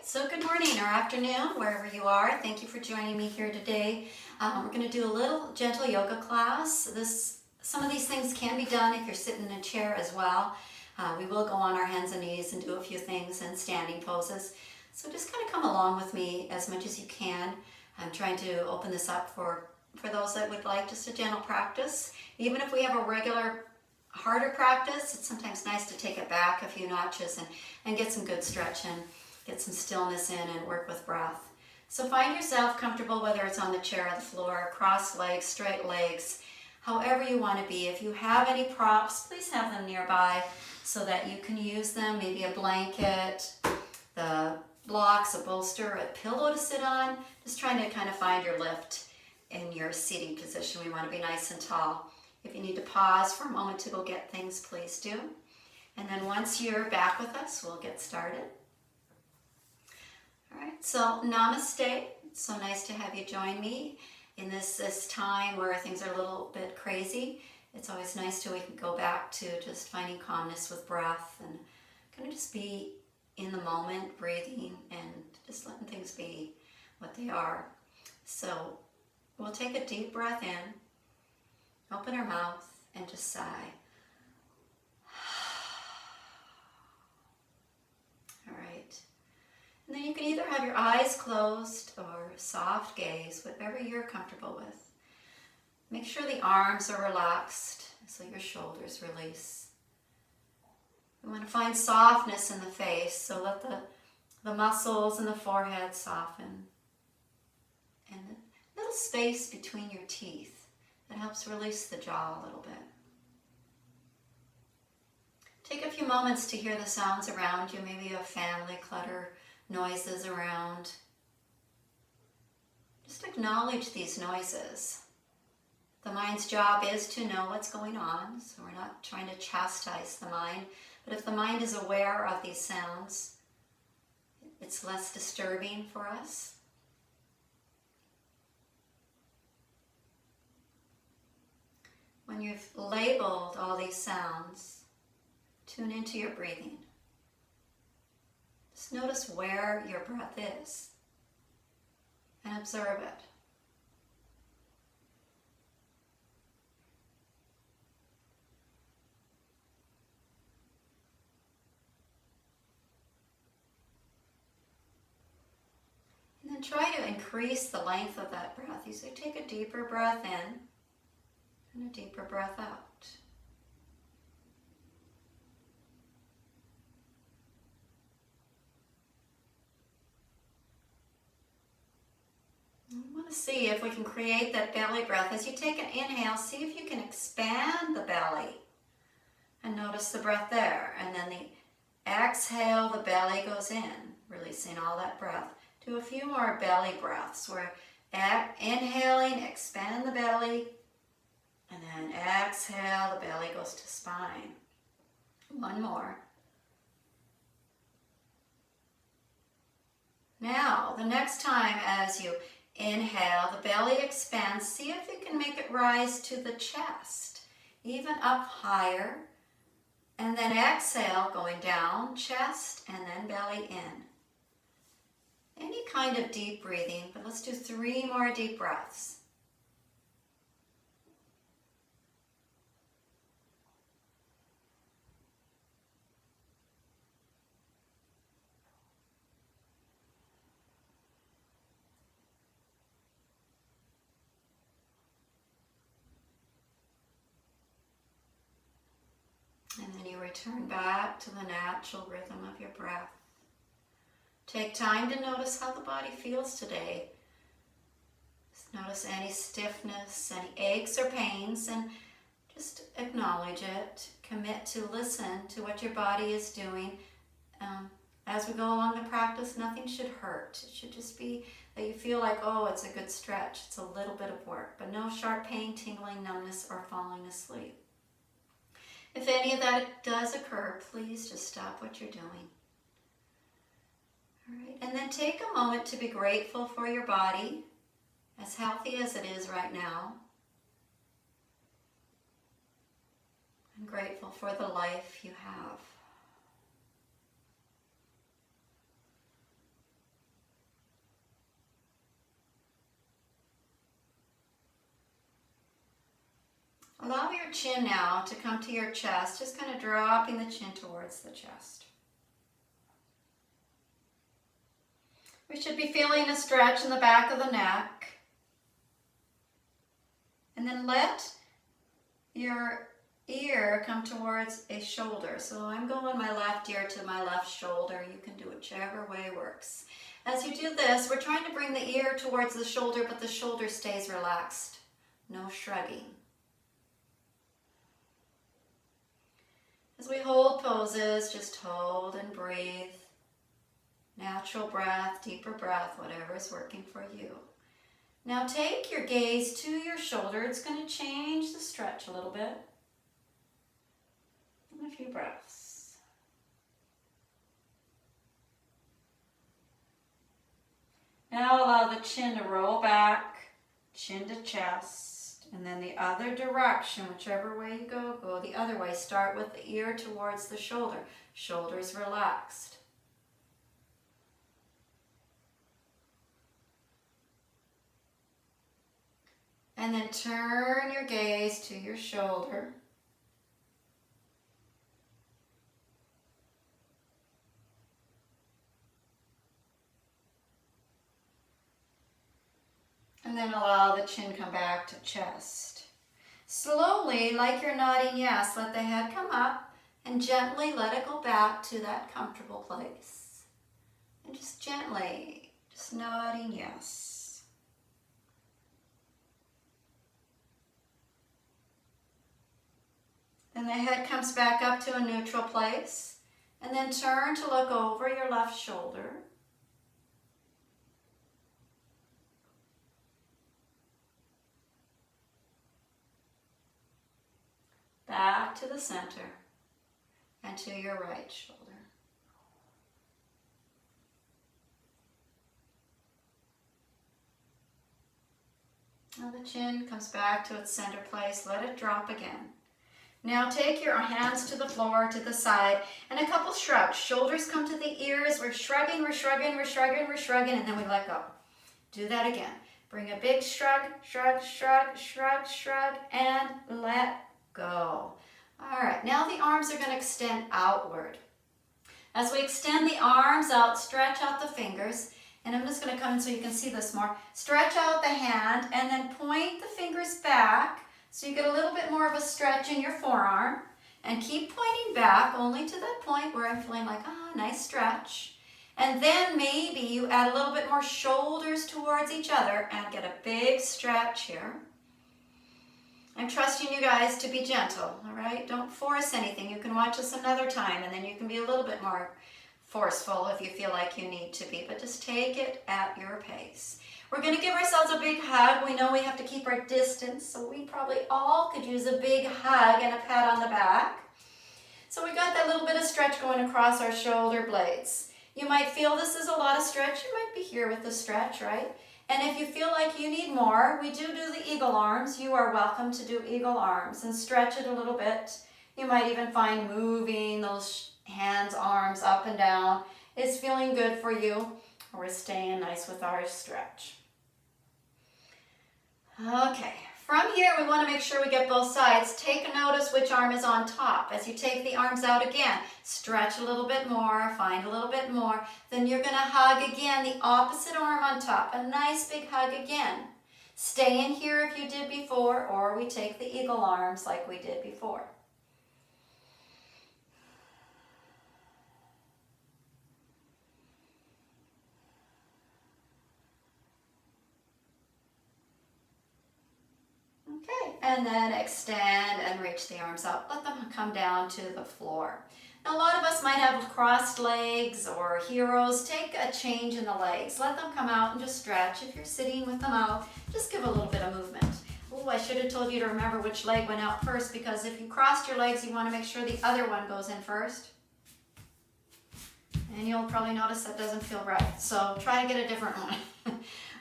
So good morning or afternoon, wherever you are. Thank you for joining me here today. We're going to do a little gentle yoga class. Some of these things can be done if you're sitting in a chair as well. We will go on our hands and knees and do a few things in standing poses. So just kind of come along with me as much as you can. I'm trying to open this up for those that would like just a gentle practice. Even if we have a regular harder practice, it's sometimes nice to take it back a few notches and get some good stretch and get some stillness in and work with breath. So find yourself comfortable, whether it's on the chair or the floor, cross legs, straight legs, however you want to be. If you have any props, please have them nearby so that you can use them, maybe a blanket, the blocks, a bolster, a pillow to sit on. Just trying to kind of find your lift in your seating position. We want to be nice and tall. If you need to pause for a moment to go get things, please do. And then once you're back with us, we'll get started. All right, so namaste. It's so nice to have you join me in this time where things are a little bit crazy. It's always nice we can go back to just finding calmness with breath and kind of just be in the moment, breathing and just letting things be what they are. So we'll take a deep breath in, open our mouth and just sigh. All right. And then you can either have your eyes closed or soft gaze, whatever you're comfortable with. Make sure the arms are relaxed so your shoulders release. We want to find softness in the face, so let the muscles in the forehead soften. And a little space between your teeth that helps release the jaw a little bit. Take a few moments to hear the sounds around you, maybe a family clutter, noises around. Just acknowledge these noises. The mind's job is to know what's going on, so we're not trying to chastise the mind, but if the mind is aware of these sounds, it's less disturbing for us. When you've labeled all these sounds, tune into your breathing. Just notice where your breath is and observe it. And then try to increase the length of that breath. You say take a deeper breath in and a deeper breath out. We want to see if we can create that belly breath. As you take an inhale, see if you can expand the belly and notice the breath there. And then the exhale, the belly goes in, releasing all that breath. Do a few more belly breaths where inhaling, expand the belly, and then exhale, the belly goes to spine. One more. Now, the next time as you inhale, the belly expands. See if you can make it rise to the chest, even up higher. And then exhale, going down, chest, and then belly in. Any kind of deep breathing, but let's do 3 more deep breaths. And then you return back to the natural rhythm of your breath. Take time to notice how the body feels today. Just notice any stiffness, any aches or pains, and just acknowledge it. Commit to listen to what your body is doing. As we go along the practice, nothing should hurt. It should just be that you feel like, oh, it's a good stretch. It's a little bit of work, but no sharp pain, tingling, numbness, or falling asleep. If any of that does occur, please just stop what you're doing. All right, and then take a moment to be grateful for your body, as healthy as it is right now. I'm grateful for the life you have. Allow your chin now to come to your chest, just kind of dropping the chin towards the chest. We should be feeling a stretch in the back of the neck. And then let your ear come towards a shoulder. So I'm going my left ear to my left shoulder. You can do whichever way works. As you do this, we're trying to bring the ear towards the shoulder, but the shoulder stays relaxed. No shrugging. As we hold poses, just hold and breathe. Natural breath, deeper breath, whatever is working for you. Now take your gaze to your shoulder. It's going to change the stretch a little bit. And a few breaths. Now allow the chin to roll back, chin to chest, and then the other direction, whichever way you go, go the other way. Start with the ear towards the shoulder. Shoulders relaxed. And then turn your gaze to your shoulder. And then allow the chin come back to chest. Slowly, like you're nodding yes, let the head come up and gently let it go back to that comfortable place. And just gently, just nodding yes. Then the head comes back up to a neutral place. And then turn to look over your left shoulder. Back to the center and to your right shoulder. Now the chin comes back to its center place. Let it drop again. Now take your hands to the floor, to the side, and a couple shrugs. Shoulders come to the ears. We're shrugging, we're shrugging, we're shrugging, we're shrugging, and then we let go. Do that again. Bring a big shrug, shrug, shrug, shrug, shrug, and let go. All right, now the arms are going to extend outward. As we extend the arms out, stretch out the fingers, and I'm just going to come in so you can see this more. Stretch out the hand, and then point the fingers back. So you get a little bit more of a stretch in your forearm, and keep pointing back only to that point where I'm feeling like, nice stretch. And then maybe you add a little bit more shoulders towards each other and get a big stretch here. I'm trusting you guys to be gentle, all right? Don't force anything. You can watch this another time, and then you can be a little bit more forceful if you feel like you need to be, but just take it at your pace. We're going to give ourselves a big hug. We know we have to keep our distance, so we probably all could use a big hug and a pat on the back. So we got that little bit of stretch going across our shoulder blades. You might feel this is a lot of stretch. You might be here with the stretch, right? And if you feel like you need more, we do the eagle arms. You are welcome to do eagle arms and stretch it a little bit. You might even find moving those hands, arms up and down is feeling good for you. We're staying nice with our stretch. Okay, from here we want to make sure we get both sides. Take a notice which arm is on top. As you take the arms out again, stretch a little bit more, find a little bit more. Then you're going to hug again the opposite arm on top. A nice big hug again. Stay in here if you did before, or we take the eagle arms like we did before. Okay, and then extend and reach the arms out. Let them come down to the floor. Now, a lot of us might have crossed legs or heroes. Take a change in the legs. Let them come out and just stretch. If you're sitting with them out, just give a little bit of movement. Oh, I should have told you to remember which leg went out first, because if you crossed your legs, you want to make sure the other one goes in first. And you'll probably notice that doesn't feel right. So try to get a different one.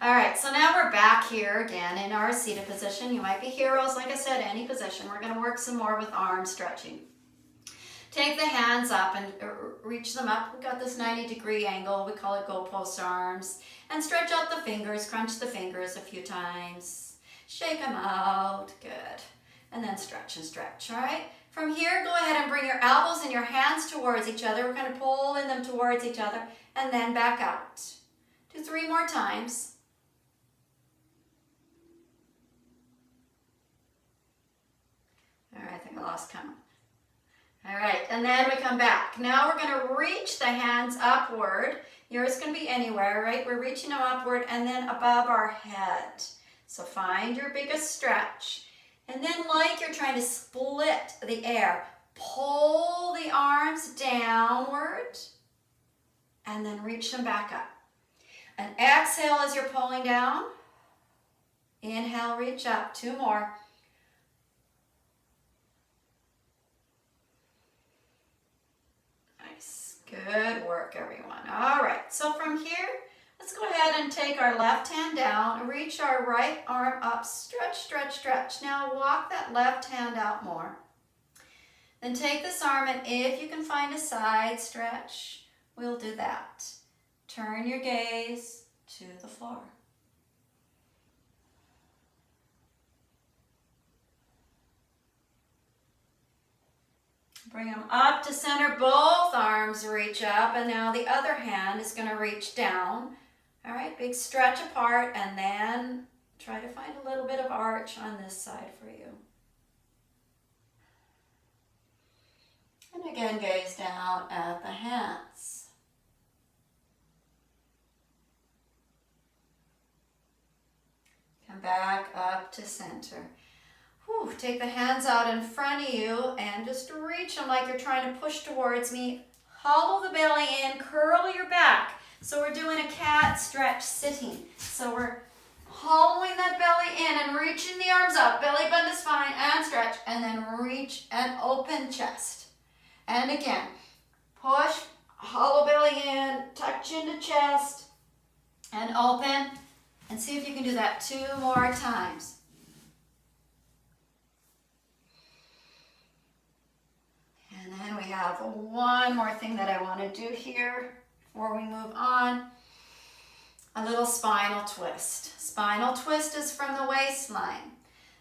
All right, so now we're back here again in our seated position. You might be heroes, like I said, any position. We're going to work some more with arm stretching. Take the hands up and reach them up. We've got this 90-degree angle. We call it goalpost arms. And stretch out the fingers, crunch the fingers a few times. Shake them out. Good. and then stretch and stretch, all right? From here, go ahead and bring your elbows and your hands towards each other. We're going to pull in them towards each other and then back out. Do 3 more times. All right, I think I lost count. All right, and then we come back. Now we're going to reach the hands upward. Yours can be anywhere, right? We're reaching them upward and then above our head. So find your biggest stretch. And then like you're trying to split the air, pull the arms downward and then reach them back up. And exhale as you're pulling down. Inhale, reach up. 2 more. Nice. Good work, everyone. All right, so from here, let's go ahead and take our left hand down, reach our right arm up, stretch, stretch, stretch. Now walk that left hand out more. Then take this arm, and if you can find a side stretch, we'll do that. Turn your gaze to the floor. Bring them up to center. Both arms reach up, and now the other hand is going to reach down. All right, big stretch apart, and then try to find a little bit of arch on this side for you. And again, gaze down at the hands. Come back up to center. Whew, take the hands out in front of you and just reach them like you're trying to push towards me. Hollow the belly in, curl your back. So we're doing a cat stretch sitting. So we're hollowing that belly in and reaching the arms up, belly button to spine and stretch, and then reach and open chest. And again, push, hollow belly in, touch into chest, and open. And see if you can do that 2 more times. And then we have one more thing that I want to do here before we move on. A little spinal twist. Spinal twist is from the waistline.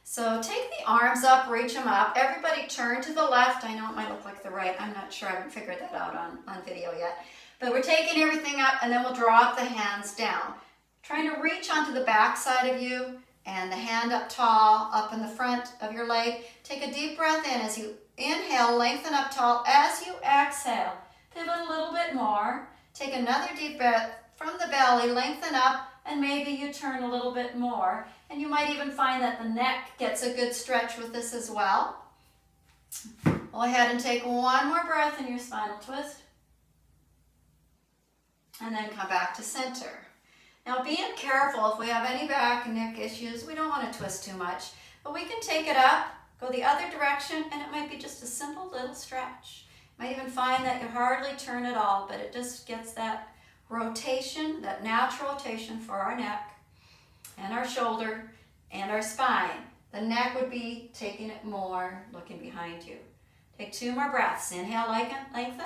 So take the arms up, reach them up. Everybody turn to the left. I know it might look like the right. I'm not sure. I haven't figured that out on video yet. But we're taking everything up, and then we'll drop the hands down. Trying to reach onto the back side of you and the hand up tall, up in the front of your leg. Take a deep breath in as you inhale, lengthen up tall. As you exhale, pivot a little bit more. Take another deep breath from the belly, lengthen up, and maybe you turn a little bit more. And you might even find that the neck gets a good stretch with this as well. Go ahead and take one more breath in your spinal twist. And then come back to center. Now being careful, if we have any back and neck issues, we don't want to twist too much. But we can take it up, go the other direction, and it might be just a simple little stretch. You might even find that you hardly turn at all, but it just gets that rotation, that natural rotation for our neck and our shoulder and our spine. The neck would be taking it more, looking behind you. Take 2 more breaths. Inhale, lengthen,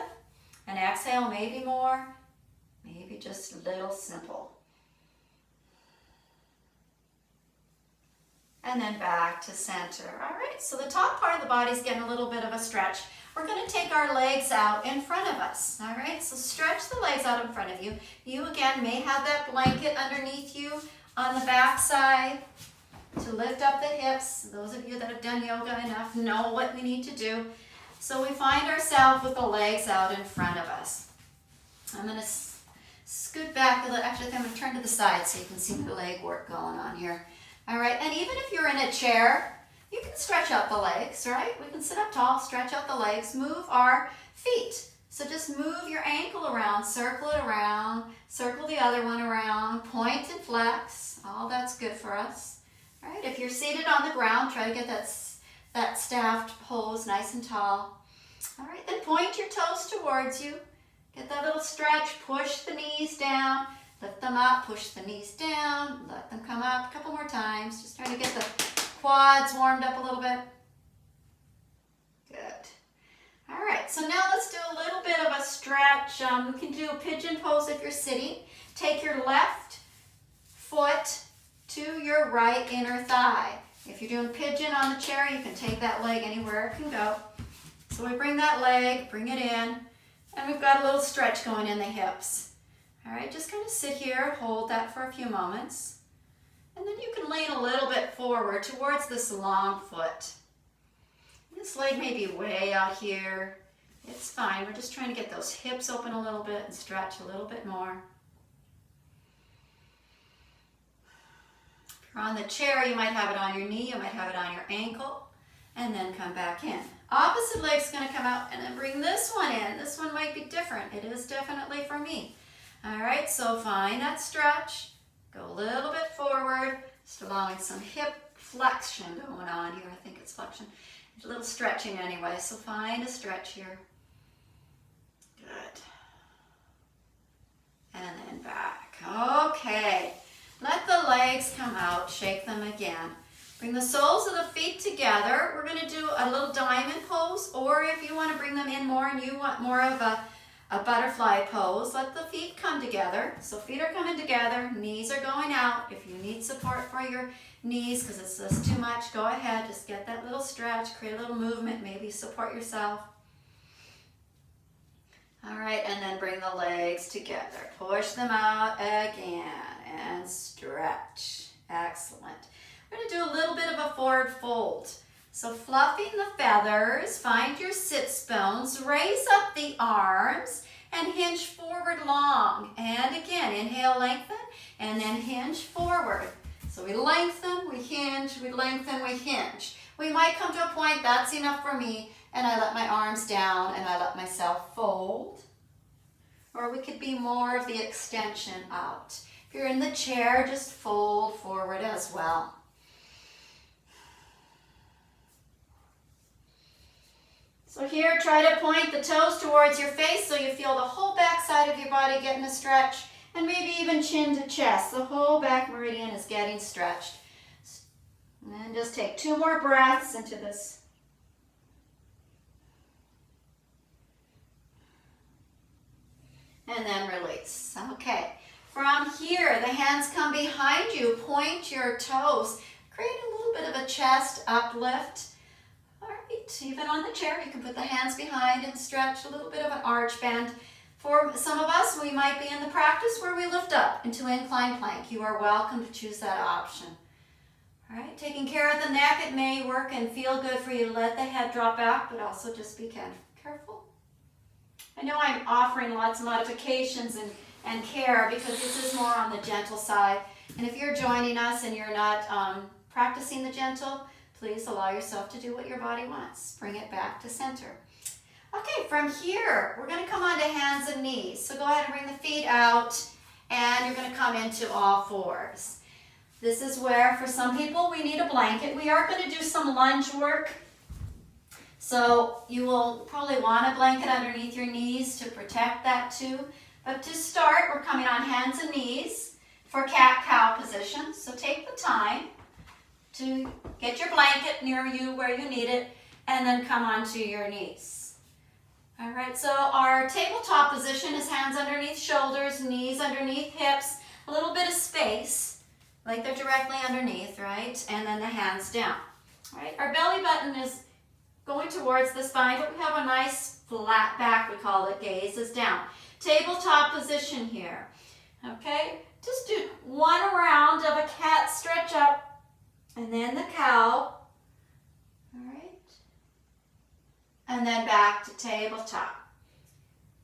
and exhale, maybe more, maybe just a little simple. And then back to center. All right, so the top part of the body is getting a little bit of a stretch. We're going to take our legs out in front of us. All right, so stretch the legs out in front of you. You, again, may have that blanket underneath you on the back side to lift up the hips. Those of you that have done yoga enough know what we need to do. So we find ourselves with the legs out in front of us. I'm going to scoot back a little. Actually, I'm going to turn to the side so you can see the leg work going on here. All right, and even if you're in a chair, you can stretch out the legs, right? We can sit up tall, stretch out the legs, move our feet. So just move your ankle around, circle it around, circle the other one around, point and flex. All that's good for us. All right, if you're seated on the ground, try to get that staffed pose nice and tall. All right, then point your toes towards you. Get that little stretch, push the knees down. Lift them up, push the knees down, let them come up a couple more times. Just trying to get the quads warmed up a little bit. Good. All right, so now let's do a little bit of a stretch. We can do a pigeon pose if you're sitting. Take your left foot to your right inner thigh. If you're doing pigeon on the chair, you can take that leg anywhere it can go. So we bring that leg, bring it in, and we've got a little stretch going in the hips. All right, just kind of sit here, hold that for a few moments. And then you can lean a little bit forward towards this long foot. This leg may be way out here. It's fine, we're just trying to get those hips open a little bit and stretch a little bit more. If you're on the chair, you might have it on your knee, you might have it on your ankle, and then come back in. Opposite leg's gonna come out and then bring this one in. This one might be different. It is definitely for me. All right, so find that stretch, go a little bit forward, just allowing some hip flexion going on here. I think it's flexion. It's a little stretching anyway, so find a stretch here. Good. And then back. Okay, let the legs come out, shake them again. Bring the soles of the feet together. We're gonna do a little diamond pose, or if you wanna bring them in more and you want more of a butterfly pose, let the feet come together. So feet are coming together, knees are going out. If you need support for your knees because it's just too much, go ahead, just get that little stretch, create a little movement, maybe support yourself. All right, and then bring the legs together. Push them out again and stretch. Excellent. We're gonna do a little bit of a forward fold. So fluffing the feathers, find your sits bones, raise up the arms, and hinge forward long. And again, inhale, lengthen, and then hinge forward. So we lengthen, we hinge, we lengthen, we hinge. We might come to a point, that's enough for me, and I let my arms down and I let myself fold. Or we could be more of the extension out. If you're in the chair, just fold forward as well. So here, try to point the toes towards your face so you feel the whole back side of your body getting a stretch, and maybe even chin to chest. The whole back meridian is getting stretched. And then just take 2 more breaths into this. And then release. Okay. From here, the hands come behind you. Point your toes. Create a little bit of a chest uplift. All right, even on the chair, you can put the hands behind and stretch a little bit of an arch bend. For some of us, we might be in the practice where we lift up into incline plank. You are welcome to choose that option. All right, taking care of the neck, it may work and feel good for you to let the head drop back, but also just be careful. I know I'm offering lots of modifications and care because this is more on the gentle side. And if you're joining us and you're not practicing the gentle, please allow yourself to do what your body wants. Bring it back to center. Okay, from here, we're going to come onto hands and knees. So go ahead and bring the feet out, and you're going to come into all fours. This is where, for some people, we need a blanket. We are going to do some lunge work. So you will probably want a blanket underneath your knees to protect that too. But to start, we're coming on hands and knees for cat-cow position. So take the time to get your blanket near you where you need it, and then come onto your knees. All right, so our tabletop position is hands underneath shoulders, knees underneath hips, a little bit of space, like they're directly underneath, right? And then the hands down. All right, our belly button is going towards the spine, but we have a nice flat back, we call it, gaze is down. Tabletop position here, okay? Just do 1 round of a cat stretch up, and then the cow, all right? And then back to tabletop.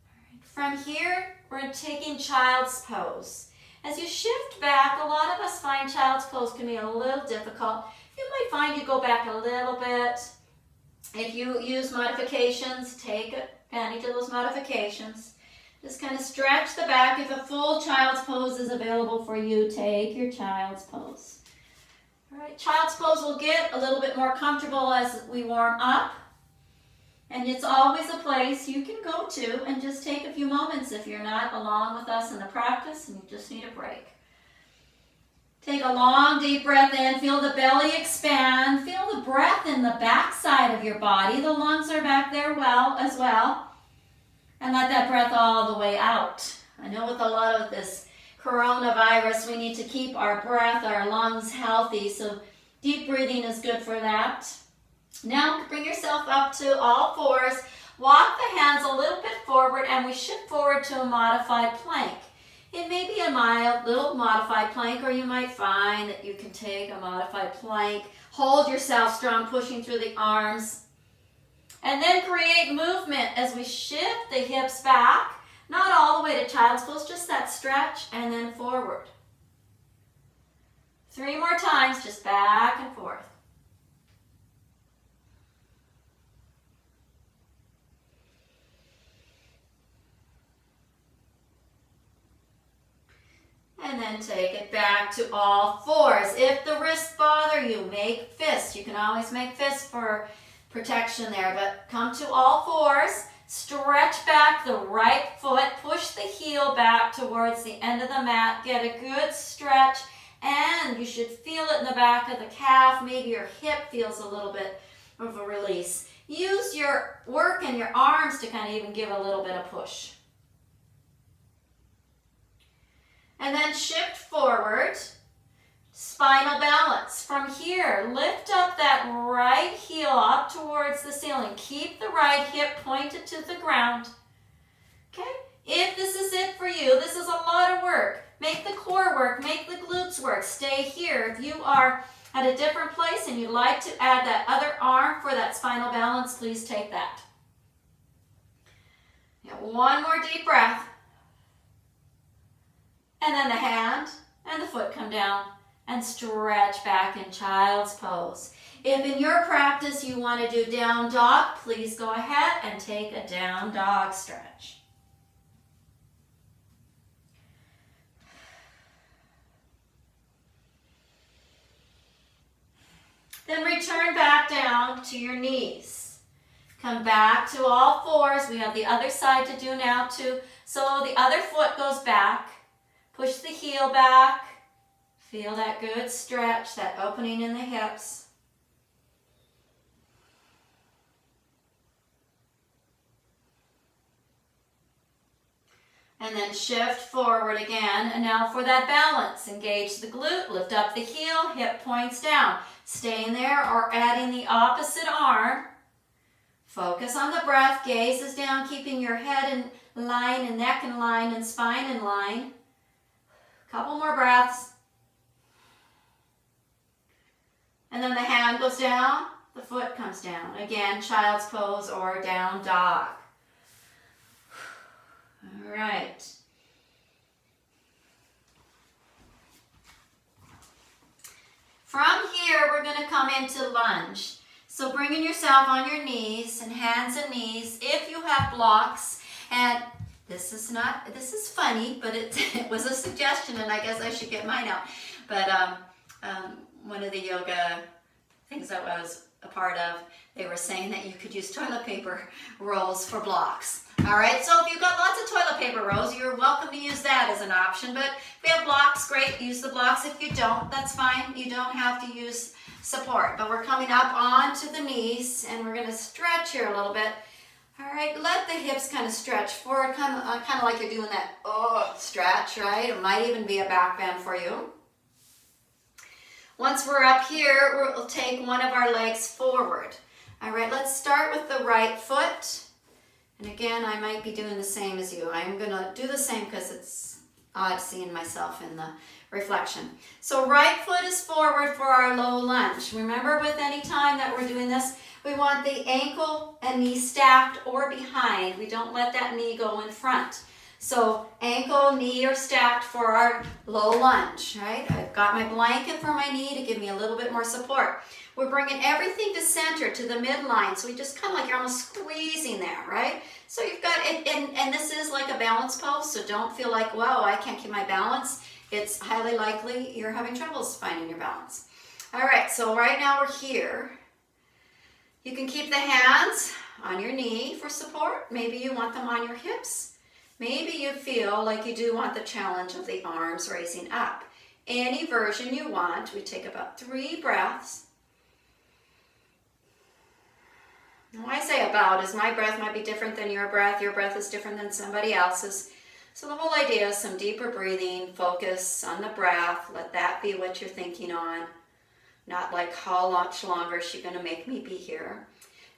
All right. From here, we're taking child's pose. As you shift back, a lot of us find child's pose can be a little difficult. You might find you go back a little bit. If you use modifications, take advantage of those modifications. Just kind of stretch the back. If a full child's pose is available for you, take your child's pose. All right, child's pose will get a little bit more comfortable as we warm up. And it's always a place you can go to and just take a few moments if you're not along with us in the practice and you just need a break. Take a long, deep breath in. Feel the belly expand. Feel the breath in the back side of your body. The lungs are back there as well. And let that breath all the way out. I know with a lot of this coronavirus, we need to keep our breath, our lungs healthy. So Deep breathing is good for that. Now bring yourself up to all fours. Walk the hands a little bit forward and we shift forward to a modified plank. It may be a mild little modified plank, or you might find that you can take a modified plank, hold yourself strong, pushing through the arms, and then create movement as we shift the hips back, not all the way to child's pose, just that stretch, and then forward. 3 more times, just back and forth. And then take it back to all fours. If the wrists bother you, make fists. You can always make fists for protection there, but come to all fours. Stretch back the right foot. Push the heel back towards the end of the mat. Get a good stretch, and you should feel it in the back of the calf. Maybe your hip feels a little bit of a release. Use your work and your arms to kind of even give a little bit of push. And then shift forward, spinal balance. From here, lift up that right heel up towards the ceiling. Keep the right hip pointed to the ground. Okay? If this is it for you, this is a lot of work. Make the core work, make the glutes work. Stay here. If you are at a different place and you'd like to add that other arm for that spinal balance, please take that. Now, one more deep breath. And then the hand and the foot come down and stretch back in child's pose. If in your practice you want to do down dog, please go ahead and take a down dog stretch. Then return back down to your knees. Come back to all fours. We have the other side to do now too. So the other foot goes back. Push the heel back. Feel that good stretch, that opening in the hips. And then shift forward again. And now for that balance, engage the glute, lift up the heel, hip points down. Staying there or adding the opposite arm. Focus on the breath, gaze is down, keeping your head in line and neck in line and spine in line. Couple more breaths. And then the hand goes down, the foot comes down. Again, child's pose or down dog. All right. From here, we're going to come into lunge. So bringing yourself on your knees and hands and knees. If you have blocks, and this is funny, but it was a suggestion, and I guess I should get mine out. But one of the yoga things I was a part of, they were saying that you could use toilet paper rolls for blocks. All right, so if you've got lots of toilet paper rolls, you're welcome to use that as an option. But if you have blocks, great, use the blocks. If you don't, that's fine. You don't have to use support. But we're coming up onto the knees, and we're going to stretch here a little bit. All right, let the hips kind of stretch forward, kind of like you're doing that stretch, right? It might even be a back bend for you. Once we're up here, we'll take one of our legs forward. All right, let's start with the right foot. And again, I might be doing the same as you. I'm going to do the same because it's odd seeing myself in the reflection. So right foot is forward for our low lunge. Remember, with any time that we're doing this, we want the ankle and knee stacked or behind. We don't let that knee go in front. So ankle, knee are stacked for our low lunge, right? I've got my blanket for my knee to give me a little bit more support. We're bringing everything to center, to the midline. So we just kind of like you're almost squeezing there, right? So you've got it, and this is like a balance pose, so don't feel like, whoa, I can't keep my balance. It's highly likely you're having troubles finding your balance. All right, so right now we're here. You can keep the hands on your knee for support. Maybe you want them on your hips. Maybe you feel like you do want the challenge of the arms raising up. Any version you want. We take about 3 breaths. And when I say about, is my breath might be different than your breath is different than somebody else's. So the whole idea is some deeper breathing, focus on the breath, let that be what you're thinking on. Not like how much longer is she going to make me be here.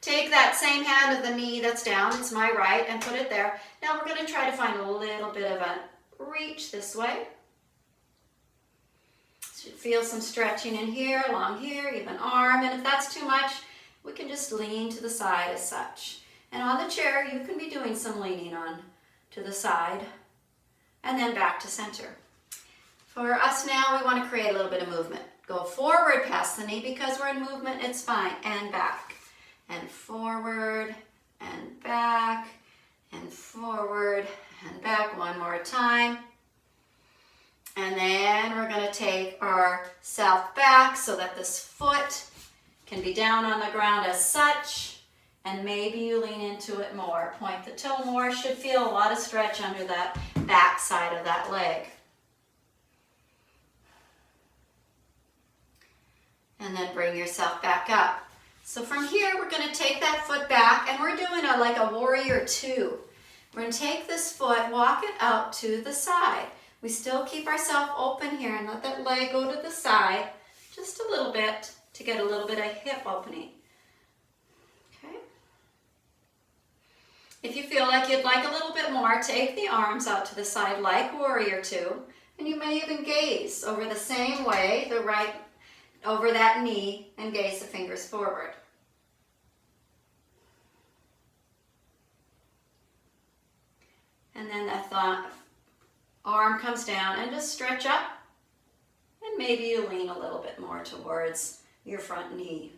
Take that same hand of the knee that's down, it's my right, and put it there. Now we're going to try to find a little bit of a reach this way. Should feel some stretching in here, along here, even arm, and if that's too much, we can just lean to the side as such. And on the chair, you can be doing some leaning on to the side, and then back to center. For us now, we want to create a little bit of movement. Go forward past the knee because we're in movement, it's fine, and back. And forward, and back, and forward, and back one more time. And then we're going to take ourselves back so that this foot can be down on the ground as such. And maybe you lean into it more. Point the toe more. Should feel a lot of stretch under that back side of that leg. And then bring yourself back up. So from here, we're going to take that foot back, and we're doing like a warrior two. We're going to take this foot, walk it out to the side. We still keep ourselves open here and let that leg go to the side just a little bit to get a little bit of hip opening. Okay. If you feel like you'd like a little bit more, take the arms out to the side like warrior two, and you may even gaze over the same way, the right over that knee, and gaze the fingers forward. And then the arm comes down and just stretch up, and maybe you lean a little bit more towards your front knee.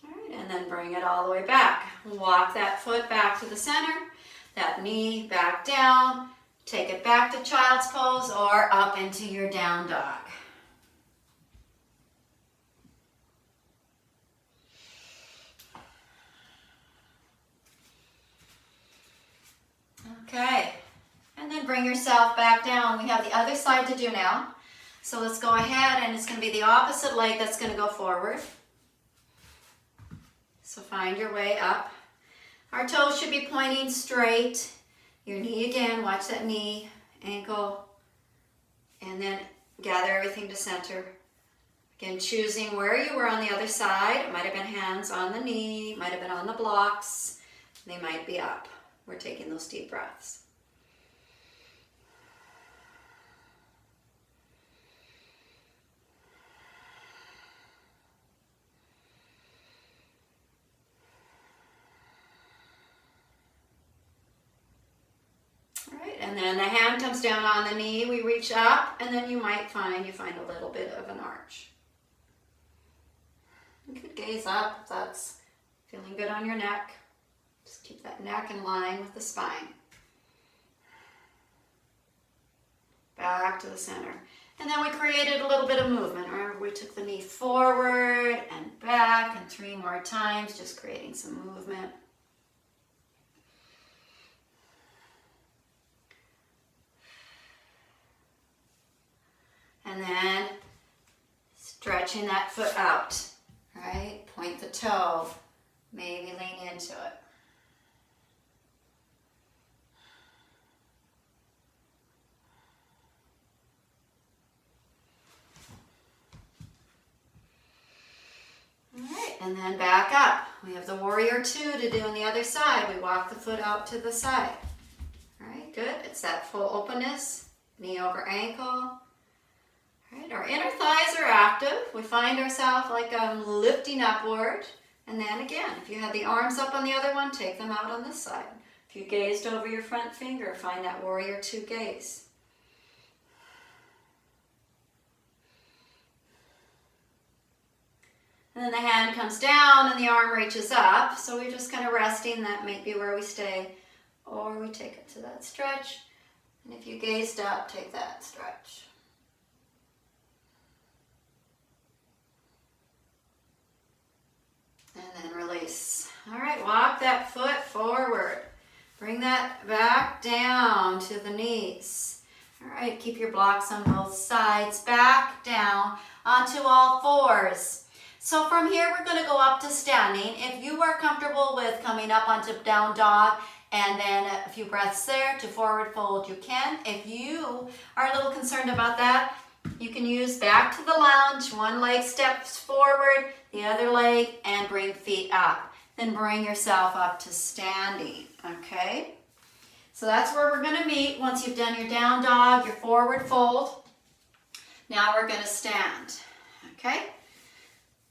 All right, and then bring it all the way back. Walk that foot back to the center, that knee back down, take it back to child's pose or up into your down dog. Okay, and then bring yourself back down. We have the other side to do now. So let's go ahead, and it's going to be the opposite leg that's going to go forward. So find your way up. Our toes should be pointing straight. Your knee again, watch that knee, ankle, and then gather everything to center. Again, choosing where you were on the other side. It might have been hands on the knee, might have been on the blocks. They might be up. We're taking those deep breaths. All right, and then the hand comes down on the knee. We reach up, and then you might find a little bit of an arch. You could gaze up if that's feeling good on your neck. Just keep that neck in line with the spine. Back to the center. And then we created a little bit of movement. Remember, we took the knee forward and back, and 3 more times, just creating some movement. And then stretching that foot out, right? Point the toe, maybe lean into it. All right, and then back up. We have the warrior two to do on the other side. We walk the foot out to the side. All right, good. It's that full openness, knee over ankle. All right, our inner thighs are active. We find ourselves like lifting upward. And then again, if you had the arms up on the other one, take them out on this side. If you gazed over your front finger, find that warrior two gaze. And then the hand comes down and the arm reaches up. So we're just kind of resting. That might be where we stay. Or we take it to that stretch. And if you gazed up, take that stretch. And then release. All right, walk that foot forward. Bring that back down to the knees. All right, keep your blocks on both sides. Back down onto all fours. So from here, we're going to go up to standing. If you are comfortable with coming up onto down dog And then a few breaths there to forward fold you can. If you are a little concerned about that, you can use back to the lunge. One leg steps forward, the other leg, and bring feet up. Then bring yourself up to standing, okay? So that's where we're gonna meet once you've done your down dog, your forward fold. Now we're gonna stand, okay?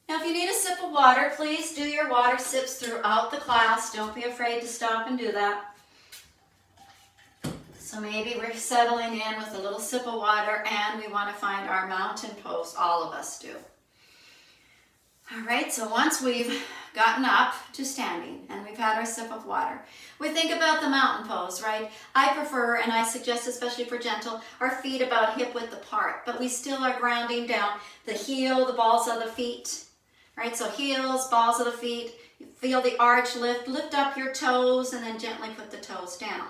Now if you need a sip of water, please do your water sips throughout the class. Don't be afraid to stop and do that. So maybe we're settling in with a little sip of water and we want to find our mountain pose. All of us do. All right, so once we've gotten up to standing and we've had our sip of water, we think about the mountain pose, right? I prefer, and I suggest especially for gentle, our feet about hip width apart, but we still are grounding down the heel, the balls of the feet, right? So heels, balls of the feet, you feel the arch lift up your toes and then gently put the toes down.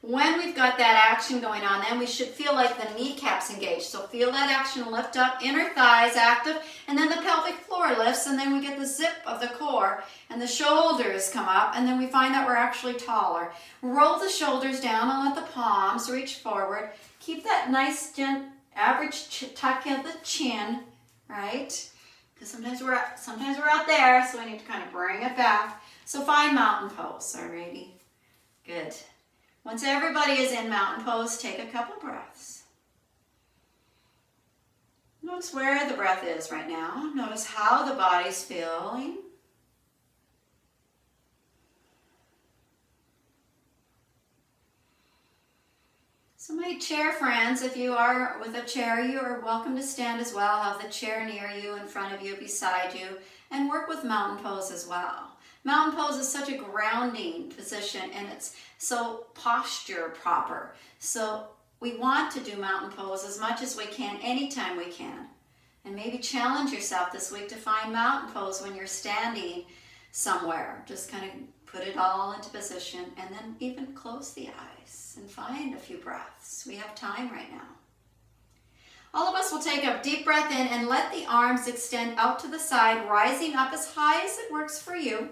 When we've got that action going on, then we should feel like the kneecaps engaged. So feel that action lift up, inner thighs active, and then the pelvic floor lifts, and then we get the zip of the core, and the shoulders come up, and then we find that we're actually taller. Roll the shoulders down and let the palms reach forward. Keep that nice, average tuck of the chin, right? Because sometimes we're out there, so we need to kind of bring it back. So find mountain pose, alrighty? Good. Once everybody is in mountain pose, take a couple breaths. Notice where the breath is right now. Notice how the body's feeling. So my chair friends, if you are with a chair, you are welcome to stand as well. Have the chair near you, in front of you, beside you, and work with mountain pose as well. Mountain pose is such a grounding position and it's so posture proper. So we want to do mountain pose as much as we can, anytime we can. And maybe challenge yourself this week to find mountain pose when you're standing somewhere. Just kind of put it all into position and then even close the eyes and find a few breaths. We have time right now. All of us will take a deep breath in and let the arms extend out to the side, rising up as high as it works for you.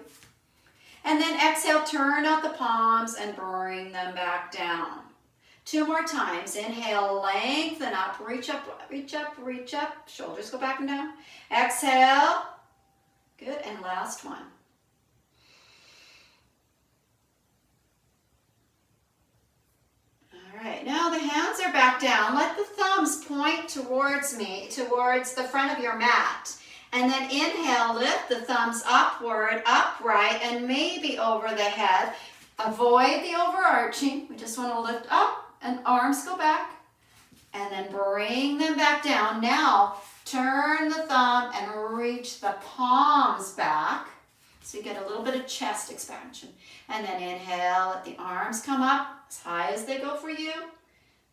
And then exhale, turn out the palms and bring them back down. 2 more times. Inhale, lengthen up, reach up, reach up, reach up. Shoulders go back and down. Exhale. Good, and last one. All right, now the hands are back down. Let the thumbs point towards me, towards the front of your mat. And then inhale, lift the thumbs upward, upright, and maybe over the head. Avoid the overarching. We just want to lift up and arms go back. And then bring them back down. Now, turn the thumb and reach the palms back. So you get a little bit of chest expansion. And then inhale, let the arms come up as high as they go for you.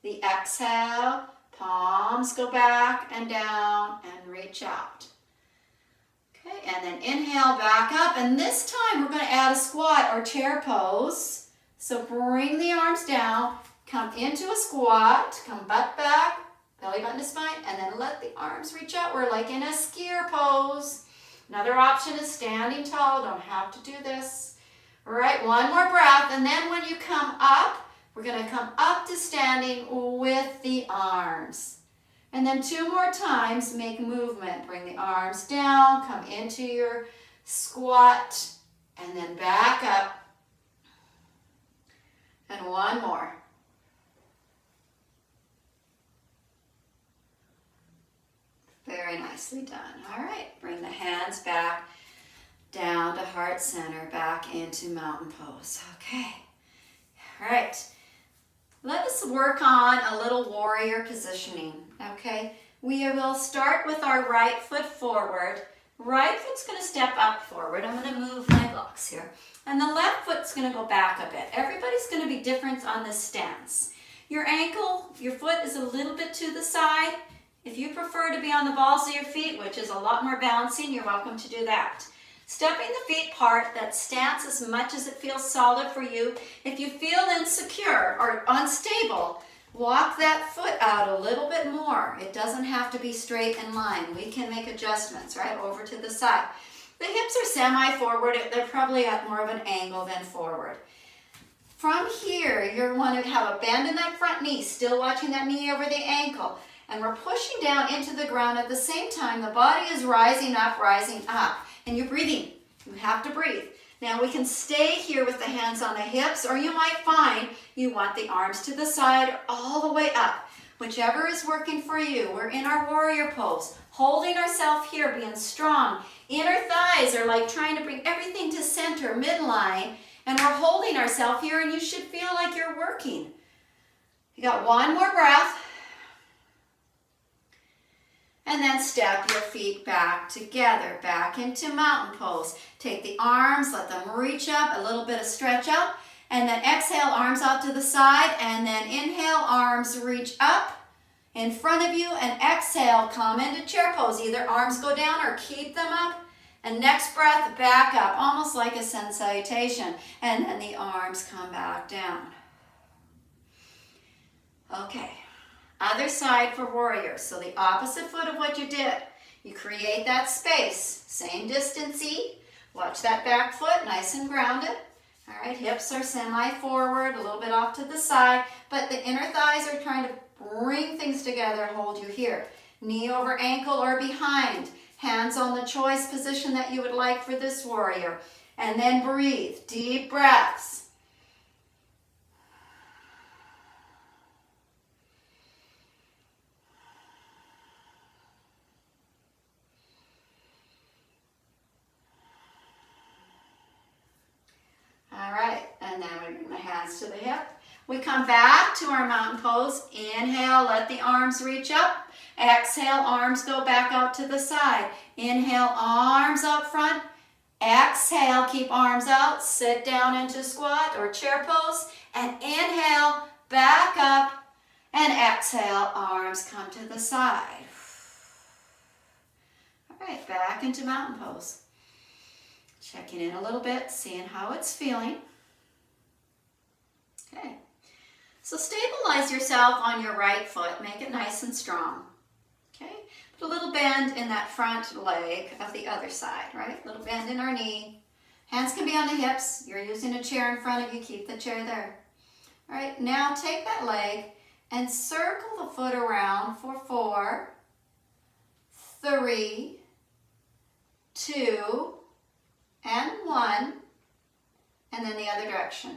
The exhale, palms go back and down and reach out. Okay, and then inhale, back up, and this time we're going to add a squat or chair pose. So bring the arms down, come into a squat, come butt back, belly button to spine, and then let the arms reach out. We're like in a skier pose. Another option is standing tall. Don't have to do this. All right, one more breath, and then when you come up, we're going to come up to standing with the arms. And then 2 more times, make movement. Bring the arms down, come into your squat, and then back up. And one more. Very nicely done. All right, bring the hands back down to heart center, back into mountain pose. Okay, all right. Let us work on a little warrior positioning, okay? We will start with our right foot forward. Right foot's gonna step up forward. I'm gonna move my blocks here. And the left foot's gonna go back a bit. Everybody's gonna be different on this stance. Your ankle, your foot is a little bit to the side. If you prefer to be on the balls of your feet, which is a lot more balancing, you're welcome to do that. Stepping the feet apart, that stance as much as it feels solid for you. If you feel insecure or unstable, walk that foot out a little bit more. It doesn't have to be straight in line. We can make adjustments, right, over to the side. The hips are semi-forward. They're probably at more of an angle than forward. From here, you want to have a bend in that front knee, still watching that knee over the ankle. And we're pushing down into the ground at the same time. The body is rising up, and you're breathing. You have to breathe. Now we can stay here with the hands on the hips, or you might find you want the arms to the side all the way up. Whichever is working for you. We're in our warrior pose, holding ourselves here, being strong. Inner thighs are like trying to bring everything to center, midline, and we're holding ourselves here, and you should feel like you're working. You got one more breath. And then step your feet back together, back into mountain pose. Take the arms, let them reach up, a little bit of stretch out, and then exhale, arms out to the side, and then inhale, arms reach up in front of you, and exhale, come into chair pose. Either arms go down or keep them up, and next breath, back up, almost like a sun salutation, and then the arms come back down. Okay. Other side for warrior. So the opposite foot of what you did. You create that space. Same distance-y. Watch that back foot, nice and grounded. All right, hips are semi-forward, a little bit off to the side, but the inner thighs are trying to bring things together, hold you here. Knee over ankle or behind. Hands on the choice position that you would like for this warrior. And then breathe, deep breaths. All right, and then we bring the hands to the hip. We come back to our mountain pose. Inhale, let the arms reach up. Exhale, arms go back out to the side. Inhale, arms out front. Exhale, keep arms out. Sit down into squat or chair pose. And inhale, back up. And exhale, arms come to the side. All right, back into mountain pose. Checking in a little bit, seeing how it's feeling. Okay. So stabilize yourself on your right foot. Make it nice and strong. Okay. Put a little bend in that front leg of the other side, right? A little bend in our knee. Hands can be on the hips. You're using a chair in front of you. Keep the chair there. All right. Now take that leg and circle the foot around for 4, 3, 2, and 1, and then the other direction.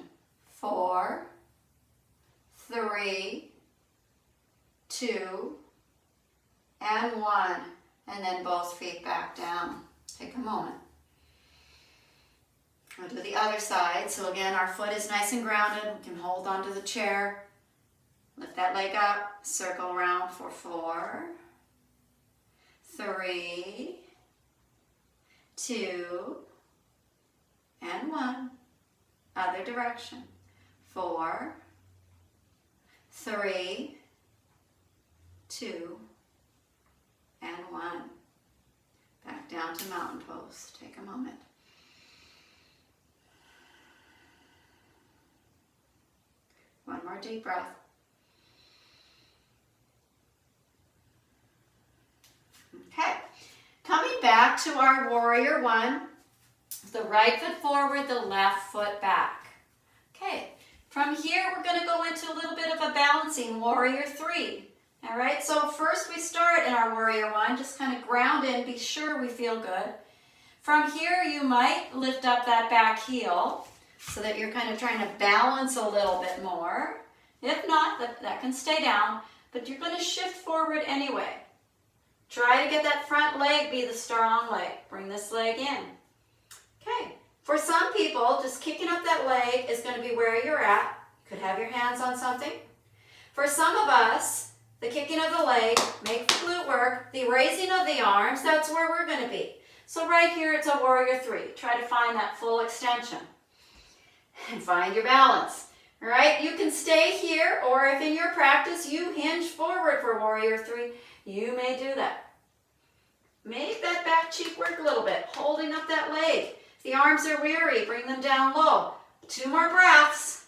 4, 3, 2, and 1, and then both feet back down. Take a moment. We'll do the other side. So again, our foot is nice and grounded. We can hold onto the chair. Lift that leg up, circle around for 4, 3, 2, and 1. Other direction. 4, 3, 2, and 1. Back down to mountain pose. Take a moment. One more deep breath. Okay. Coming back to our warrior 1. The right foot forward, the left foot back. Okay, from here we're going to go into a little bit of a balancing warrior 3. All right, so first we start in our warrior 1, just kind of ground in, be sure we feel good. From here you might lift up that back heel so that you're kind of trying to balance a little bit more. If not, that can stay down, but you're going to shift forward anyway. Try to get that front leg be the strong leg. Bring this leg in. Okay, for some people, just kicking up that leg is going to be where you're at. You could have your hands on something. For some of us, the kicking of the leg, make the glute work, the raising of the arms, that's where we're going to be. So right here, it's a warrior 3. Try to find that full extension and find your balance. All right, you can stay here, or if in your practice you hinge forward for warrior 3, you may do that. Make that back cheek work a little bit, holding up that leg. If the arms are weary, bring them down low. 2 more breaths.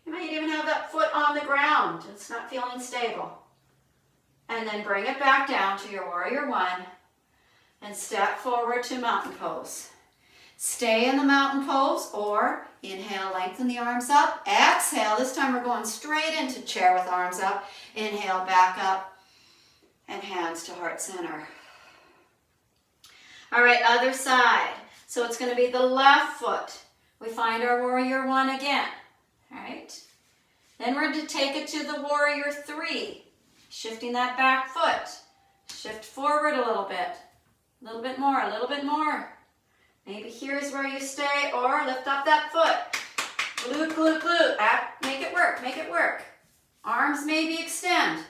You might even have that foot on the ground. It's not feeling stable. And then bring it back down to your warrior 1 and step forward to mountain pose. Stay in the mountain pose, or inhale, lengthen the arms up. Exhale, this time we're going straight into chair with arms up. Inhale, back up, and hands to heart center. All right, other side. So it's going to be the left foot. We find our warrior one again. All right. Then we're going to take it to the warrior three. Shifting that back foot. Shift forward a little bit. A little bit more, a little bit more. Maybe here's where you stay, or lift up that foot. Glute, glute, glute. Make it work, make it work. Arms maybe extend.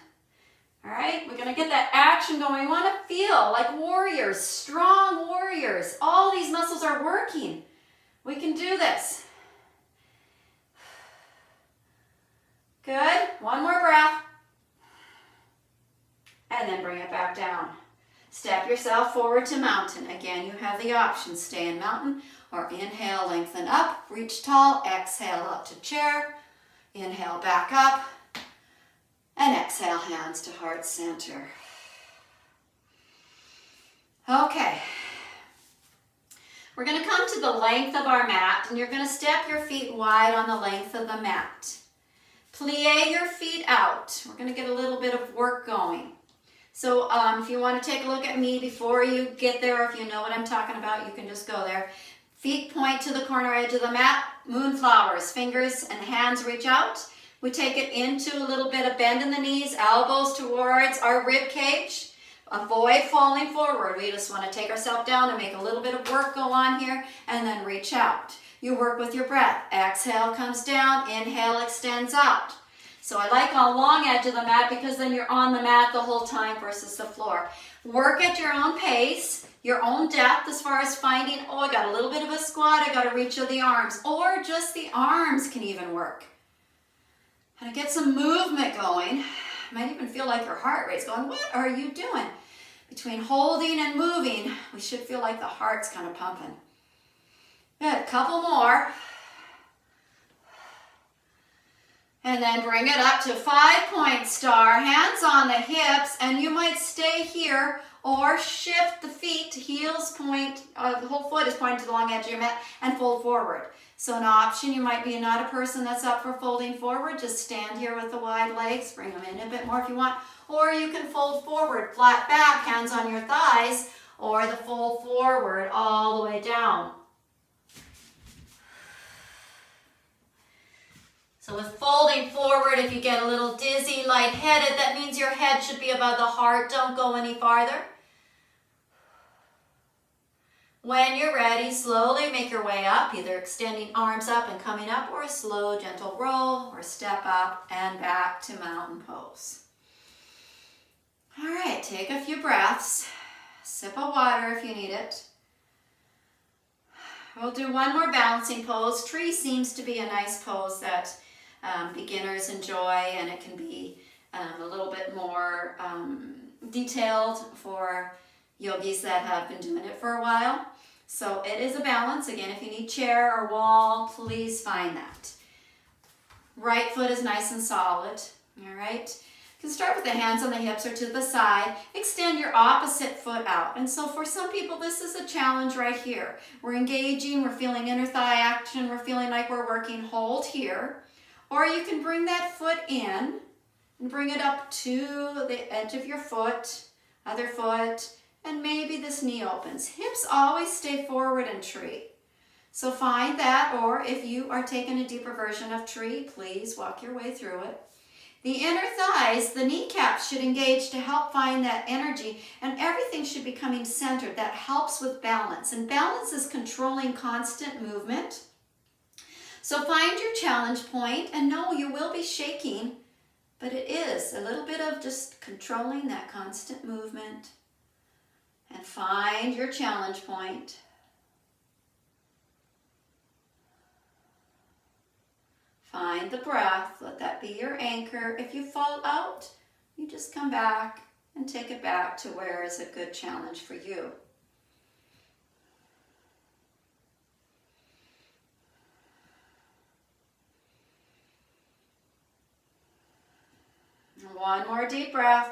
All right, we're gonna get that action going. We wanna feel like warriors, strong warriors. All these muscles are working. We can do this. Good, one more breath. And then bring it back down. Step yourself forward to mountain. Again, you have the option, stay in mountain, or inhale, lengthen up, reach tall, exhale up to chair, inhale back up, and exhale, hands to heart center. Okay. We're going to come to the length of our mat, and you're going to step your feet wide on the length of the mat. Plie your feet out. We're going to get a little bit of work going. So if you want to take a look at me before you get there, or if you know what I'm talking about, you can just go there. Feet point to the corner edge of the mat, moonflowers, fingers and hands reach out. We take it into a little bit of bend in the knees, elbows towards our rib cage. Avoid falling forward. We just want to take ourselves down and make a little bit of work go on here, and then reach out. You work with your breath. Exhale comes down, inhale extends out. So I like a long edge of the mat because then you're on the mat the whole time versus the floor. Work at your own pace, your own depth as far as finding, oh, I got a little bit of a squat, I got to reach of the arms, or just the arms can even work. And get some movement going. Might even feel like your heart rate's going, what are you doing? Between holding and moving, we should feel like the heart's kind of pumping. Good, a couple more. And then bring it up to 5-point star, hands on the hips, and you might stay here or shift the feet to heels point, the whole foot is pointing to the long edge of your mat, and fold forward. So an option, you might be not a person that's up for folding forward, just stand here with the wide legs, bring them in a bit more if you want, or you can fold forward, flat back, hands on your thighs, or the fold forward all the way down. So with folding forward, if you get a little dizzy, lightheaded, that means your head should be above the heart. Don't go any farther. When you're ready, slowly make your way up, either extending arms up and coming up, or a slow, gentle roll, or step up and back to mountain pose. All right, take a few breaths. Sip of water if you need it. We'll do one more balancing pose. Tree seems to be a nice pose that beginners enjoy, and it can be a little bit more detailed for yogis that have been doing it for a while. So it is a balance. Again, if you need chair or wall, please find that. Right foot is nice and solid. All right. You can start with the hands on the hips or to the side. Extend your opposite foot out. And so for some people, this is a challenge right here. We're engaging, we're feeling inner thigh action, we're feeling like we're working. Hold here. Or you can bring that foot in and bring it up to the edge of your foot, other foot, and maybe this knee opens. Hips always stay forward in tree. So find that, or if you are taking a deeper version of tree, please walk your way through it. The inner thighs, the kneecaps should engage to help find that energy, and everything should be coming centered. That helps with balance, and balance is controlling constant movement. So find your challenge point, and know you will be shaking, but it is a little bit of just controlling that constant movement. And find your challenge point. Find the breath. Let that be your anchor. If you fall out, you just come back and take it back to where is a good challenge for you. One more deep breath.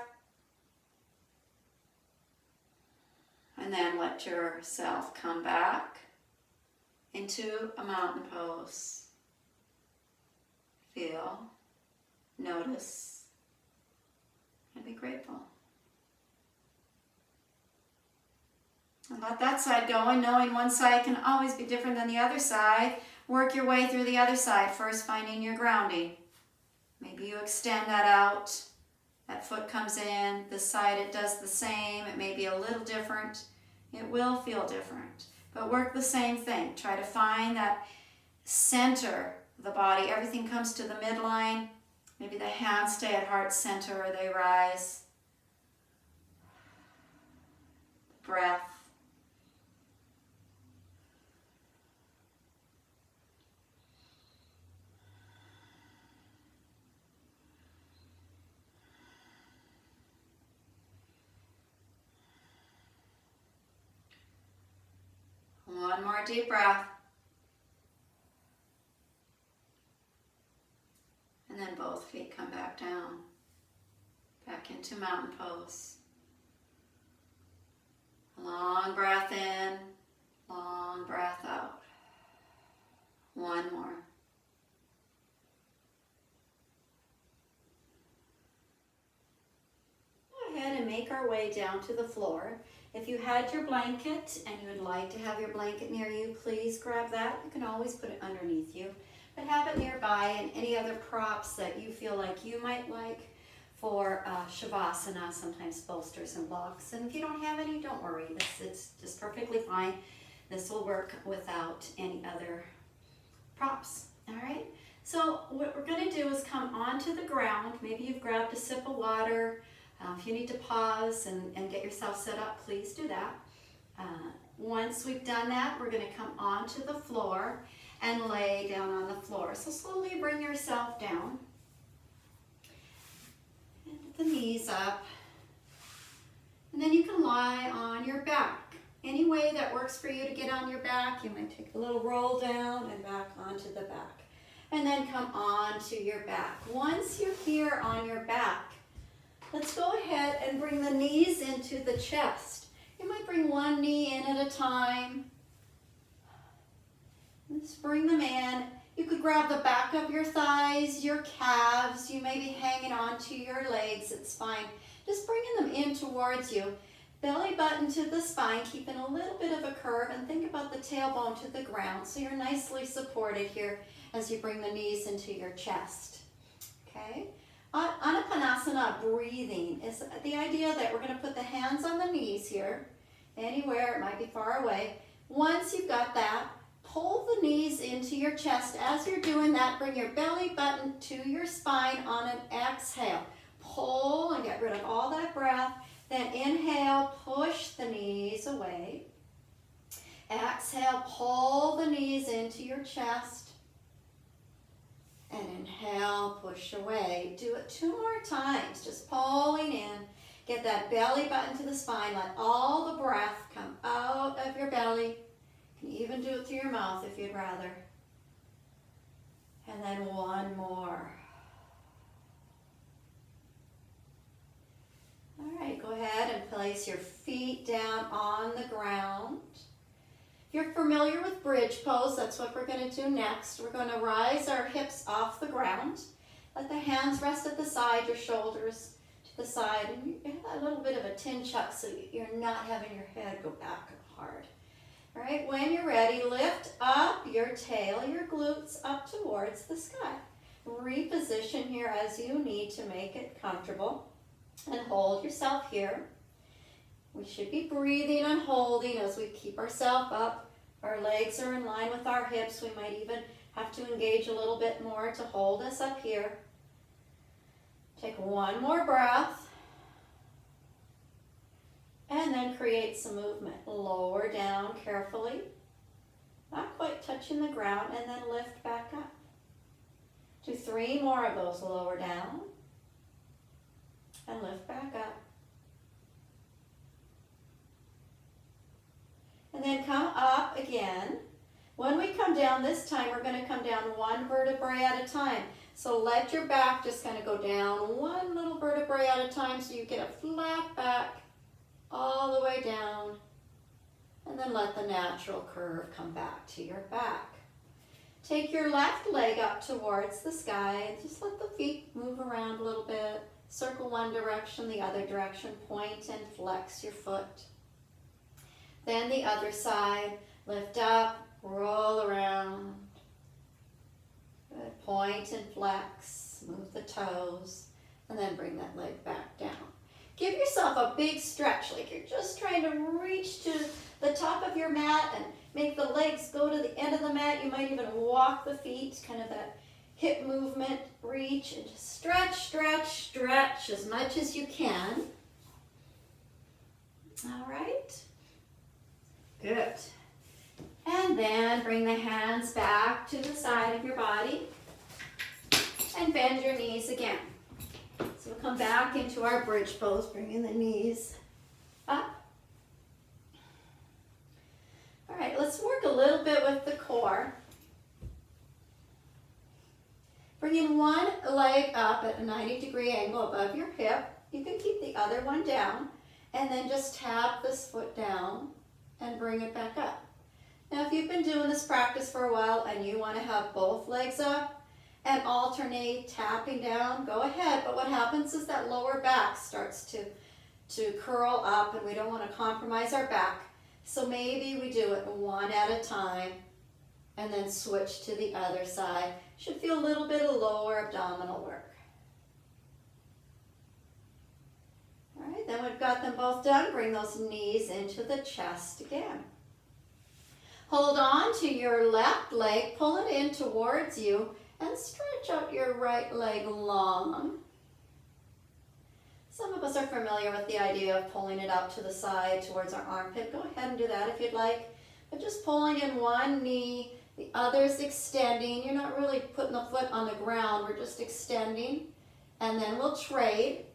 And then let yourself come back. into a mountain pose. Feel, notice, and be grateful. And let that side go, and knowing one side can always be different than the other side, work your way through the other side, first finding your grounding. Maybe you extend that out, that foot comes in, this side it does the same, it may be a little different, it will feel different, but work the same thing. Try to find that center of the body, everything comes to the midline, maybe the hands stay at heart center or they rise. Breath. One more deep breath. And then both feet come back down. Back into mountain pose. Long breath in, long breath out. One more. Go ahead and make our way down to the floor. If you had your blanket and you would like to have your blanket near you, please grab that. You can always put it underneath you, but have it nearby, and any other props that you feel like you might like for Shavasana, sometimes bolsters and blocks. And if you don't have any, don't worry. It's just perfectly fine. This will work without any other props. All right? So what we're going to do is come onto the ground. Maybe you've grabbed a sip of water. If you need to pause and get yourself set up, please do that. Once we've done that, we're going to come onto the floor and lay down on the floor. So slowly bring yourself down. And the knees up. And then you can lie on your back. Any way that works for you to get on your back. You might take a little roll down and back onto the back. And then come onto your back. Once you're here on your back, let's go ahead and bring the knees into the chest. You might bring one knee in at a time. Just bring them in. You could grab the back of your thighs, your calves. You may be hanging onto your legs. It's fine. Just bringing them in towards you. Belly button to the spine, keeping a little bit of a curve, and think about the tailbone to the ground. So you're nicely supported here as you bring the knees into your chest. Okay? Anapanasana, breathing, is the idea that we're going to put the hands on the knees here, anywhere, it might be far away. Once you've got that, pull the knees into your chest. As you're doing that, bring your belly button to your spine on an exhale. Pull and get rid of all that breath. Then inhale, push the knees away. Exhale, pull the knees into your chest. And inhale, push away. Do it 2 more times, just pulling in. Get that belly button to the spine. Let all the breath come out of your belly. You can even do it through your mouth if you'd rather. And then one more. All right, go ahead and place your feet down on the ground. If you're familiar with bridge pose, that's what we're going to do next. We're going to rise our hips off the ground. Let the hands rest at the side, your shoulders to the side. And you have a little bit of a chin chuck so you're not having your head go back hard. All right, when you're ready, lift up your tail, your glutes up towards the sky. Reposition here as you need to make it comfortable. And hold yourself here. We should be breathing and holding as we keep ourselves up. Our legs are in line with our hips. We might even have to engage a little bit more to hold us up here. Take one more breath. And then create some movement. Lower down carefully. Not quite touching the ground. And then lift back up. Do 3 more of those. Lower down. And lift back up. And then come up again. When we come down this time, we're going to come down 1 vertebrae at a time. So let your back just kind of go down 1 little vertebrae at a time so you get a flat back all the way down. and then let the natural curve come back to your back. Take your left leg up towards the sky. Just let the feet move around a little bit. Circle one direction, the other direction. Point and flex your foot. Then the other side. Lift up, roll around. Good. Point and flex. Move the toes. And then bring that leg back down. Give yourself a big stretch, like you're just trying to reach to the top of your mat and make the legs go to the end of the mat. You might even walk the feet, kind of that hip movement, reach, and just stretch, stretch, stretch as much as you can. All right. Good. And then bring the hands back to the side of your body and bend your knees again. So we'll come back into our bridge pose, bringing the knees up. All right, let's work a little bit with the core. Bringing one leg up at a 90-degree angle above your hip. You can keep the other one down, and then just tap this foot down and bring it back up. Now, if you've been doing this practice for a while and you want to have both legs up and alternate tapping down, go ahead. But what happens is that lower back starts to curl up, and we don't want to compromise our back. So maybe we do it one at a time and then switch to the other side. Should feel a little bit of lower abdominal work. All right, then we've got them both done. Bring those knees into the chest again. Hold on to your left leg, pull it in towards you, and stretch out your right leg long. Some of us are familiar with the idea of pulling it up to the side towards our armpit. Go ahead and do that if you'd like. But just pulling in one knee, the other's extending. You're not really putting the foot on the ground. We're just extending. And then we'll trade.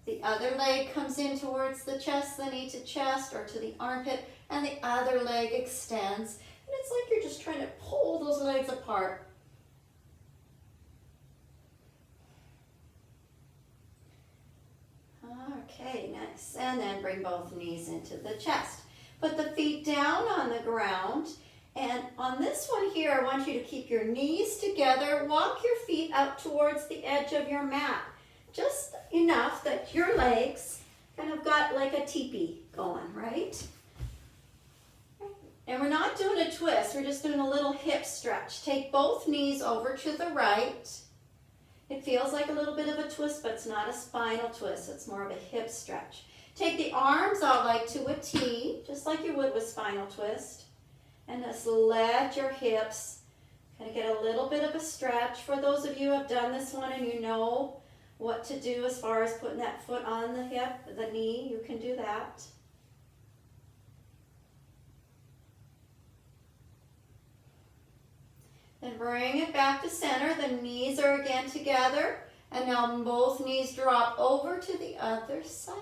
The other leg comes in towards the chest, the knee to chest or to the armpit, and the other leg extends. And it's like you're just trying to pull those legs apart. Okay, nice. And then bring both knees into the chest. Put the feet down on the ground. And on this one here, I want you to keep your knees together. Walk your feet out towards the edge of your mat. Just enough that your legs kind of got like a teepee going, right? And we're not doing a twist. We're just doing a little hip stretch. Take both knees over to the right. It feels like a little bit of a twist, but it's not a spinal twist. It's more of a hip stretch. Take the arms out like to a T, just like you would with spinal twist. And just let your hips kind of get a little bit of a stretch. For those of you who have done this one and you know what to do as far as putting that foot on the hip, the knee, you can do that. Then bring it back to center. The knees are again together. And now both knees drop over to the other side.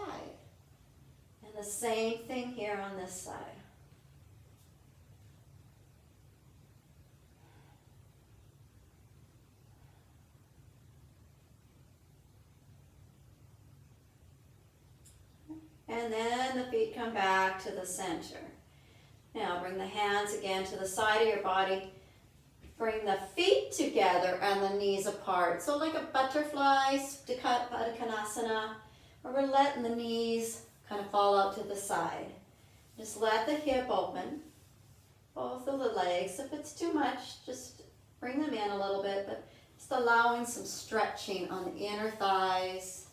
And the same thing here on this side. And then the feet come back to the center. Now bring the hands again to the side of your body. Bring the feet together and the knees apart. So like a butterfly, Uttanasana, where we're letting the knees kind of fall out to the side. Just let the hip open, both of the legs. If it's too much, just bring them in a little bit, but just allowing some stretching on the inner thighs.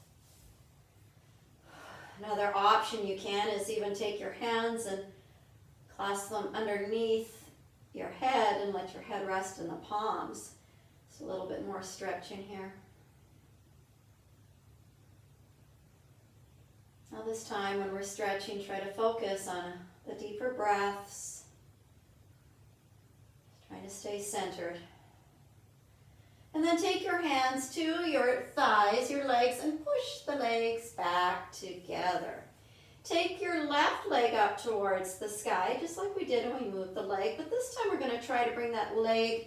Another option you can is even take your hands and clasp them underneath your head and let your head rest in the palms. It's a little bit more stretching here. Now this time when we're stretching, try to focus on the deeper breaths. Trying to stay centered. And then take your hands to your thighs, your legs, and push the legs back together. Take your left leg up towards the sky, just like we did when we moved the leg, but this time we're going to try to bring that leg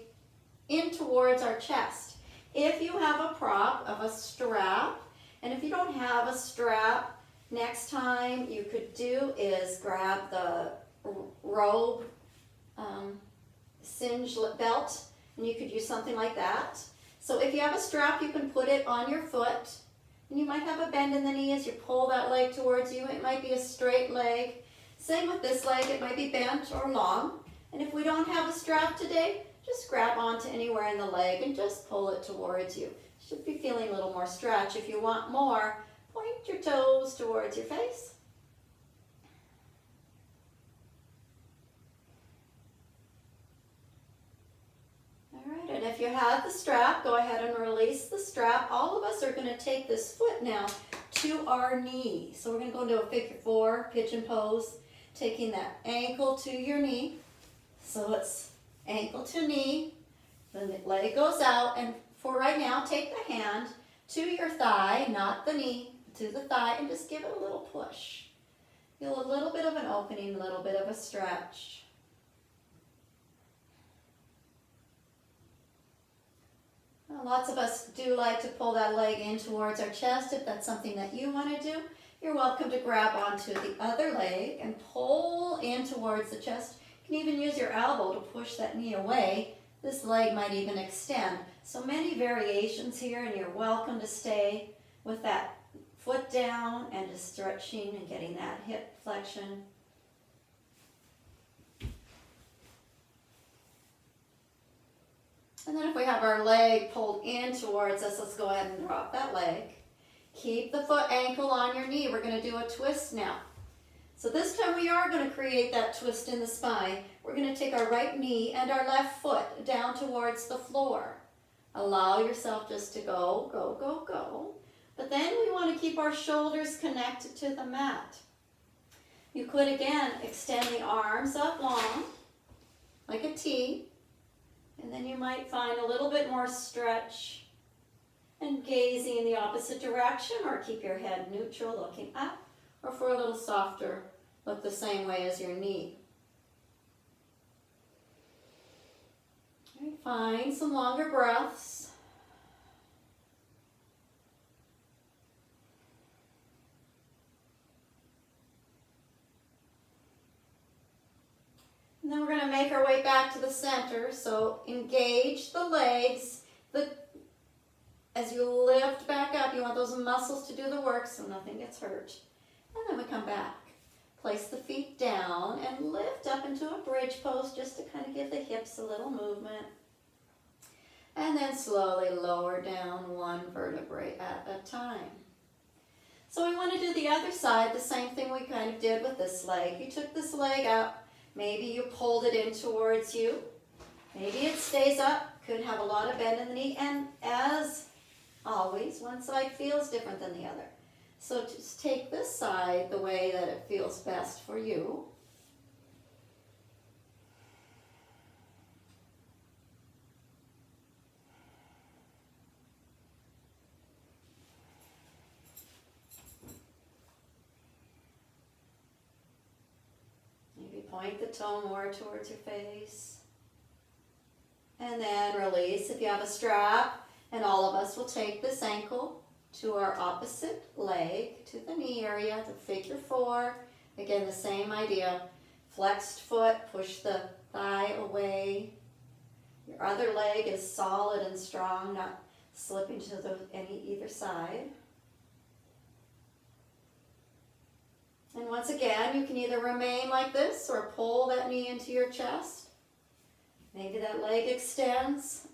in towards our chest. If you have a prop of a strap, and if you don't have a strap, next time you could do is grab the robe cinch belt, and you could use something like that. So if you have a strap, you can put it on your foot, and you might have a bend in the knee as you pull that leg towards you. It might be a straight leg. Same with this leg, it might be bent or long. And if we don't have a strap today, just grab onto anywhere in the leg and just pull it towards you. You should be feeling a little more stretch. If you want more, point your toes towards your face. And if you have the strap, go ahead and release the strap. All of us are going to take this foot now to our knee. So we're going to go into a figure 4 pigeon pose, taking that ankle to your knee. So it's ankle to knee, then the leg goes out, and for right now, take the hand to your thigh, not the knee, to the thigh, and just give it a little push. Feel a little bit of an opening, a little bit of a stretch. Lots of us do like to pull that leg in towards our chest. If that's something that you want to do, you're welcome to grab onto the other leg and pull in towards the chest. You can even use your elbow to push that knee away. This leg might even extend. So many variations here, and you're welcome to stay with that foot down and just stretching and getting that hip flexion. And then if we have our leg pulled in towards us, let's go ahead and drop that leg. Keep the foot ankle on your knee. We're going to do a twist now. So this time we are going to create that twist in the spine. We're going to take our right knee and our left foot down towards the floor. Allow yourself just to go, go, go, go. But then we want to keep our shoulders connected to the mat. You could again extend the arms up long, like a T. And then you might find a little bit more stretch and gazing in the opposite direction, or keep your head neutral looking up, or for a little softer, look the same way as your knee. Find some longer breaths. And then we're going to make our way back to the center. So engage the legs. As you lift back up, you want those muscles to do the work so nothing gets hurt. And then we come back. Place the feet down and lift up into a bridge pose just to kind of give the hips a little movement. And then slowly lower down one vertebrae at a time. So we want to do the other side, the same thing we kind of did with this leg. You took this leg up, maybe you pulled it in towards you. Maybe it stays up, could have a lot of bend in the knee, and as always, one side feels different than the other. So just take this side the way that it feels best for you. Maybe point the toe more towards your face. And then release if you have a strap. And all of us will take this ankle to our opposite leg, to the knee area, the figure 4. Again, the same idea. Flexed foot, push the thigh away. Your other leg is solid and strong, not slipping to either side. And once again, you can either remain like this or pull that knee into your chest. Maybe that leg extends.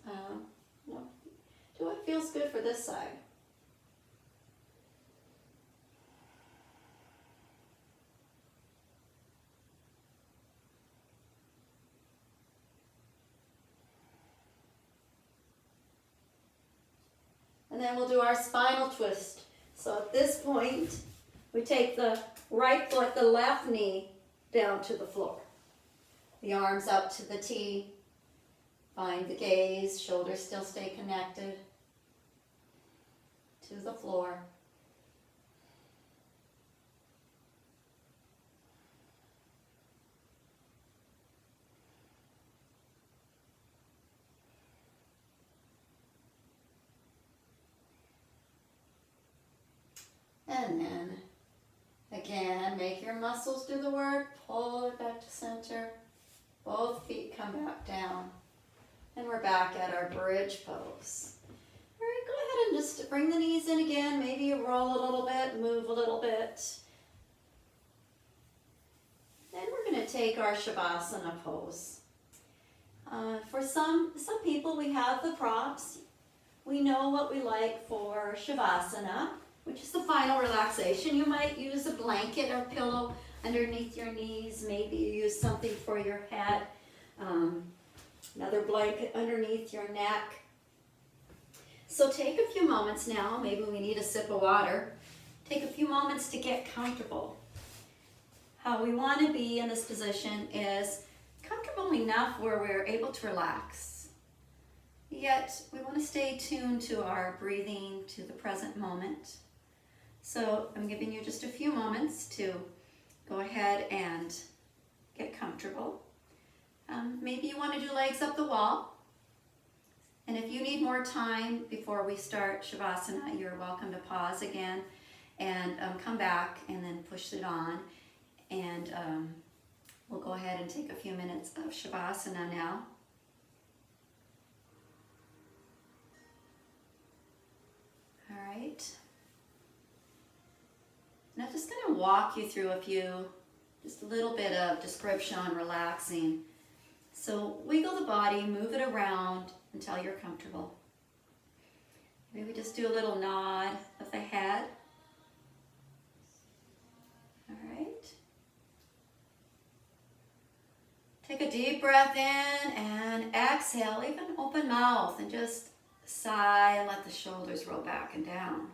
Do what feels good for this side. And then we'll do our spinal twist. So at this point, we take the right foot, the left knee, down to the floor. The arms up to the T. Find the gaze, shoulders still stay connected to the floor. And then, again, make your muscles do the work. Pull it back to center. Both feet come back down. And we're back at our bridge pose. All right, go ahead and just bring the knees in again. Maybe you roll a little bit, move a little bit. Then we're going to take our Shavasana pose. For some people, we have the props. We know what we like for Shavasana, which is the final relaxation. You might use a blanket or pillow underneath your knees. Maybe you use something for your head. Another blanket underneath your neck. So take a few moments now. Maybe we need a sip of water. Take a few moments to get comfortable. How we want to be in this position is comfortable enough where we're able to relax. Yet we want to stay tuned to our breathing, to the present moment. So I'm giving you just a few moments to go ahead and get comfortable. Maybe you want to do legs up the wall. And if you need more time before we start Shavasana, you're welcome to pause again and come back and then push it on. And we'll go ahead and take a few minutes of Shavasana now. All right. And I'm just going to walk you through just a little bit of description on relaxing. So wiggle the body, move it around until you're comfortable. Maybe just do a little nod of the head. All right. Take a deep breath in and exhale, even open mouth, and just sigh and let the shoulders roll back and down.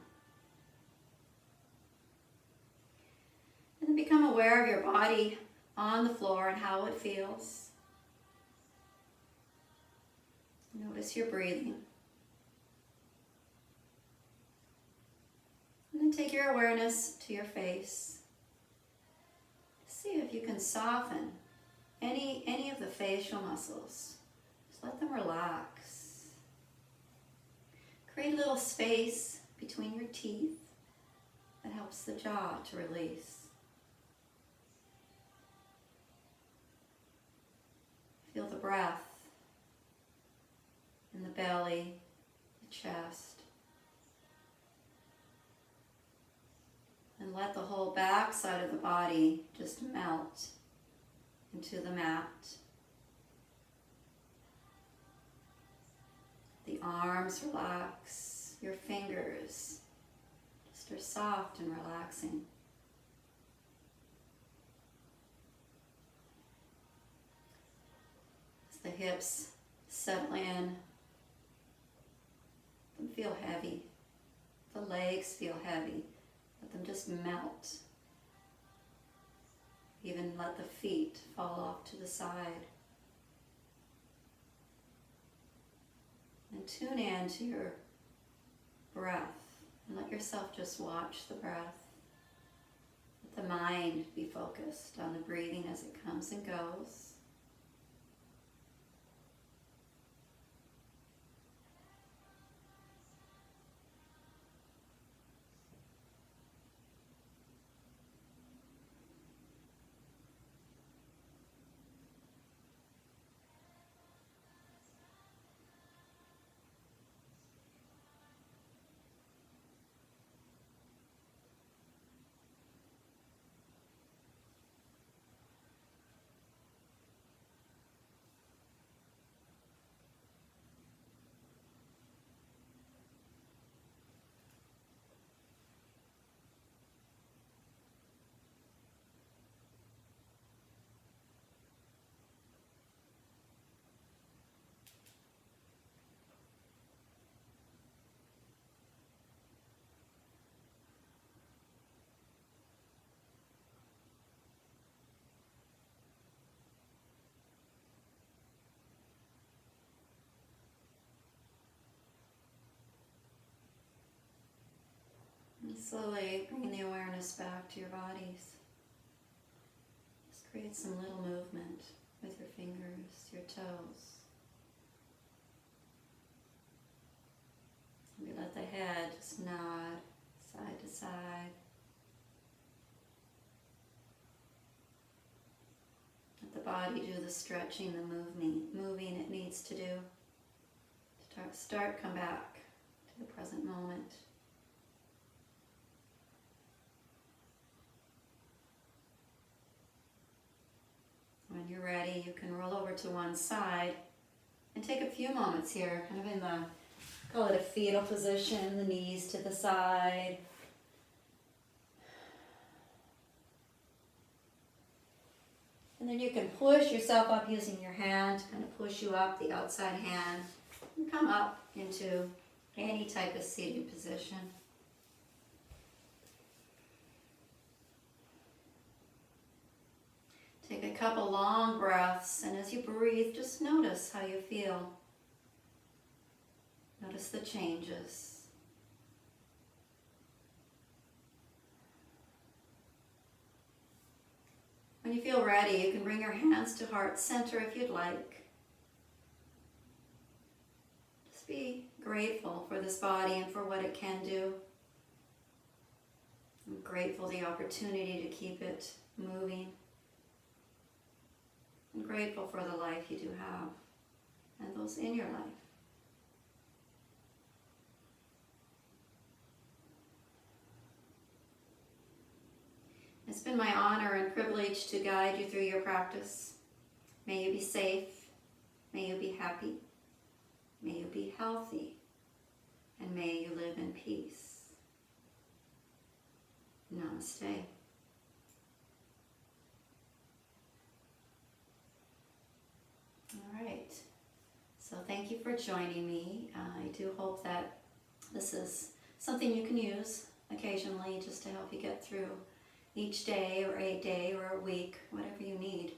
And then become aware of your body on the floor and how it feels. Notice your breathing. And then take your awareness to your face. See if you can soften any of the facial muscles. Just let them relax. Create a little space between your teeth that helps the jaw to release. Feel the breath in the belly, the chest. And let the whole back side of the body just melt into the mat. The arms relax, your fingers just are soft and relaxing. As the hips settle in, let them feel heavy. The legs feel heavy. Let them just melt. Even let the feet fall off to the side. And tune in to your breath and let yourself just watch the breath. Let the mind be focused on the breathing as it comes and goes. And slowly bring the awareness back to your bodies. Just create some little movement with your fingers, your toes. Maybe let the head just nod side to side. body do the stretching, the moving it needs to do. Come back to the present moment. When you're ready, you can roll over to one side and take a few moments here, kind of in the, call it a fetal position, the knees to the side. And then you can push yourself up using your hand, kind of push you up, the outside hand, and come up into any type of seated position. Take a couple long breaths, and as you breathe, just notice how you feel. Notice the changes. When you feel ready, you can bring your hands to heart center if you'd like. Just be grateful for this body and for what it can do. I'm grateful for the opportunity to keep it moving. I'm grateful for the life you do have and those in your life. It's been my honor and privilege to guide you through your practice. May you be safe, may you be happy, may you be healthy, and may you live in peace. Namaste. All right, so thank you for joining me. I do hope that this is something you can use occasionally just to help you get through each day or a day or a week, whatever you need.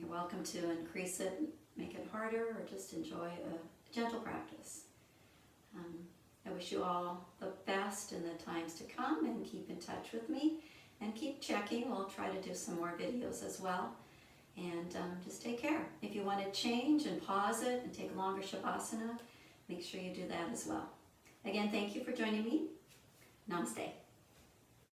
You're welcome to increase it, make it harder, or just enjoy a gentle practice. I wish you all the best in the times to come, and keep in touch with me and keep checking. We'll try to do some more videos as well. And just take care. If you want to change and pause it and take longer Shavasana, make sure you do that as well. Again, thank you for joining me. Namaste.